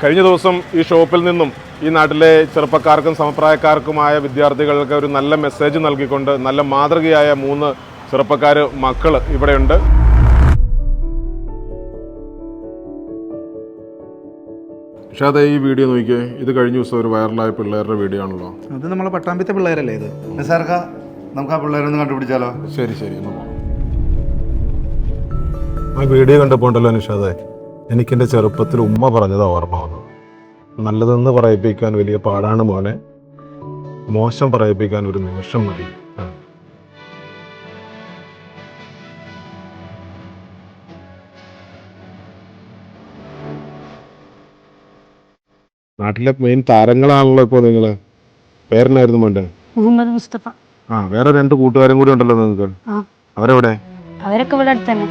കഴിഞ്ഞ ദിവസം ഈ ഷോപ്പിൽ നിന്നും ഈ നാട്ടിലെ ചെറുപ്പക്കാർക്കും സമപ്രായക്കാർക്കുമായ വിദ്യാർത്ഥികൾക്ക് ഒരു നല്ല മെസ്സേജ് നൽകിക്കൊണ്ട് നല്ല മാതൃകയായ 3 ചെറുപ്പക്കാർ മക്കൾ ഇവിടെയുണ്ട്. പക്ഷേ അതെ, ഈ വീഡിയോ നോക്കിയേ, ഇത് കഴിഞ്ഞ ദിവസം ഒരു വൈറലായ പിള്ളേരുടെ വീഡിയോ ആണല്ലോ. അത് നമ്മളെ പട്ടാമ്പത്തെ പിള്ളേരല്ലേ ഇത്? നമുക്ക് ആ പിള്ളേരൊന്ന് കണ്ടുപിടിച്ചാലോ? ശരി, ആ വീഡിയോ കണ്ടപ്പോൾ ഉണ്ടല്ലോ നിഷാദേ, എനിക്കെൻ്റെ ചെറുപ്പത്തിൽ ഉമ്മ പറഞ്ഞതാ ഓർമ്മ വന്നത്. നല്ലതെന്ന് പറയിപ്പിക്കാൻ വലിയ പാടാണ് മോനെ, മോശം പറയിപ്പിക്കാൻ ഒരു നിമിഷം മതി. നാട്ടിലെ മെയിൻ താരങ്ങളാണല്ലോ ഇപ്പോൾ നിങ്ങള്. പേരെന്നായിരുന്നു മോൻ്റെ? മുഹമ്മദ് മുസ്തഫ. വേറെ 2 കൂട്ടുകാരും കൂടി ഉണ്ടല്ലോ നിങ്ങൾക്ക്. അവരെവിടെ? അവരൊക്കെ ഇവിടെ അടുത്ത് തന്നെ.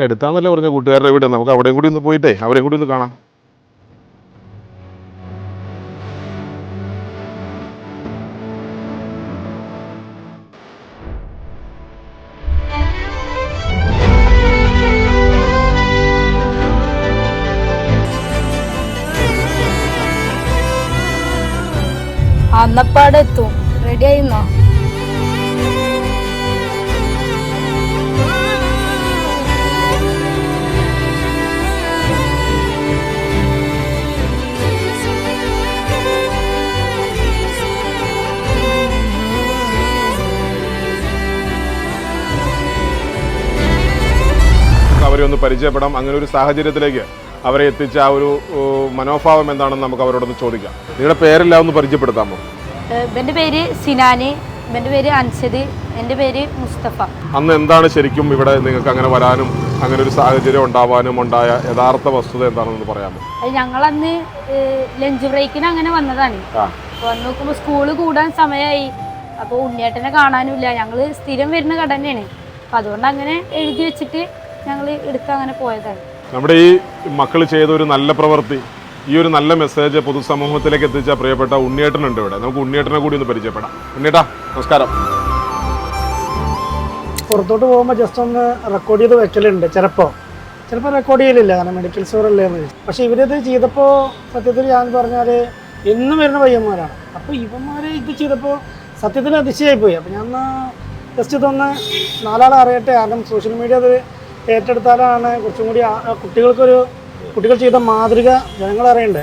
അടുത്താന്നല്ലേ പറഞ്ഞ കൂട്ടുകാരുടെ വീട്. നമുക്ക് അവിടെയും കൂടി ഒന്ന് പോയിട്ടേ അവരെയും കൂടി ഒന്ന് കാണാം. അന്നപ്പാടെത്തും. റെഡി ആയിരുന്നോ? അവരെ ഒന്ന് പരിചയപ്പെടാം. അങ്ങനെ ഒരു സാഹചര്യത്തിലേക്ക് അവരെ എത്തിച്ച ആ ഒരു മനോഭാവം എന്താണെന്ന് നമുക്ക് അവരോടൊന്ന് ചോദിക്കാം. നിങ്ങളുടെ പേരെല്ലാം ഒന്ന് പരിചയപ്പെടുത്താമോ? എൻ്റെ പേര് സിനാന്, എൻ്റെ പേര് അൻഷദ്, എൻ്റെ പേര് മുസ്തഫ. അന്ന് എന്താണ് ശരിക്കും ഇവിടെ നിങ്ങൾക്ക് അങ്ങനെ വരാനും അങ്ങനെ ഒരു സാഹചര്യം ഉണ്ടാവാനും ഉണ്ടായ യഥാർത്ഥ വസ്തുത എന്താണെന്ന് പറയാമോ? ഞങ്ങളന്ന് ലഞ്ച് ബ്രേക്കിന് അങ്ങനെ വന്നതാണ്. വന്ന് നോക്കുമ്പോൾ സ്കൂള് കൂടാൻ സമയമായി. അപ്പോൾ ഉണ്ണിയേട്ടനെ കാണാനുമില്ല. ഞങ്ങൾ സ്ഥിരം വരുന്ന കട തന്നെയാണ്. അപ്പം അതുകൊണ്ട് അങ്ങനെ എഴുതി വെച്ചിട്ട് ഞങ്ങൾ എടുത്ത് അങ്ങനെ പോയതാണ്. നമ്മുടെ ഈ മക്കൾ ചെയ്ത ഒരു നല്ല പ്രവൃത്തി, ഈ ഒരു നല്ല മെസ്സേജ് പൊതുസമൂഹത്തിലേക്ക് എത്തിച്ച പ്രിയപ്പെട്ട ഉണ്ണിയേട്ടനുണ്ട് ഇവിടെ. നമുക്ക് ഉണ്ണിയേട്ടനെ കൂടി ഒന്ന് പരിചയപ്പെടാം. ഉണ്ണിയേട്ടാ, നമസ്കാരം. പുറത്തോട്ട് പോകുമ്പോൾ ജസ്റ്റ് ഒന്ന് റെക്കോർഡ് ചെയ്ത് വെക്കലുണ്ട്. ചിലപ്പോൾ റെക്കോർഡ് ചെയ്യലില്ല, കാരണം മെഡിക്കൽ സ്റ്റോർ അല്ലേന്ന്. പക്ഷേ ഇവരിത് ചെയ്തപ്പോൾ സത്യത്തിൽ ഞാൻ പറഞ്ഞാൽ എന്നും വരുന്ന പയ്യന്മാരാണ്. അപ്പോൾ ഇവന്മാർ ഇത് ചെയ്തപ്പോൾ സത്യത്തിൽ അതിശയായിപ്പോയി. അപ്പോൾ ഞാൻ ജസ്റ്റ് ഇതൊന്ന് 4 ആളെ അറിയട്ടെ, കാരണം സോഷ്യൽ മീഡിയ അത് ഏറ്റെടുത്താലാണ് കുറച്ചും കൂടി കുട്ടികൾ ചെയ്ത മാതൃക ജനങ്ങൾ അറിയണ്ടേ.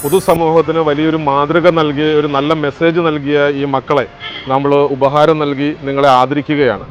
പൊതുസമൂഹത്തിന് വലിയൊരു മാതൃക നൽകിയ, ഒരു നല്ല മെസ്സേജ് നൽകിയ ഈ മക്കളെ നമ്മൾ ഉപഹാരം നൽകി നിങ്ങളെ ആദരിക്കുകയാണ്.